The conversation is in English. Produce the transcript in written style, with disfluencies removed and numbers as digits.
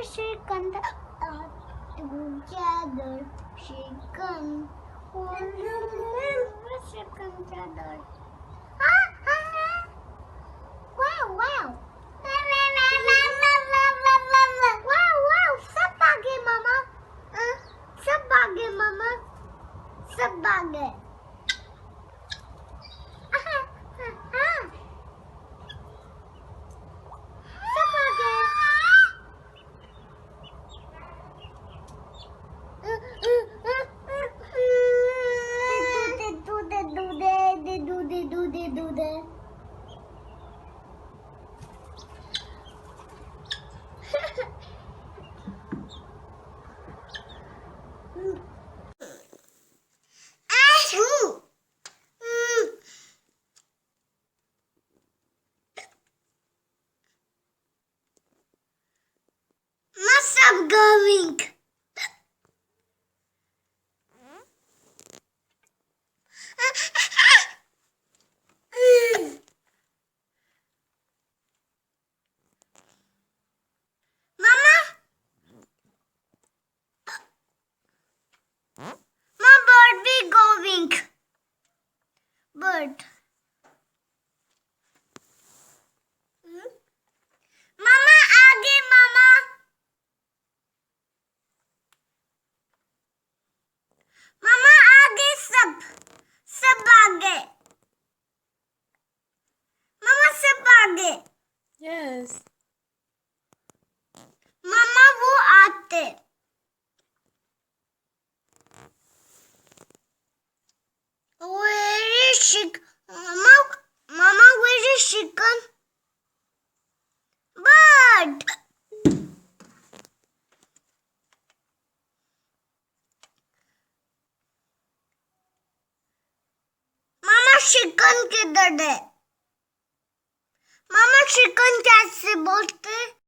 chicken together. Chicken. Chicken together. Wow, wow. Wow, wow. सब भागे मामा. सब भागे मामा. सब भागे. Must have going. Mama, my bird be going. Bird. Mama, आगे मामा. मामा आगे सब आगे. मामा सब आगे. Yes. मामा वो आते. Where is chicken? Mama, where is chicken? Bird. Mama chicken किधर है? मामा चिकन कैसे बोलते?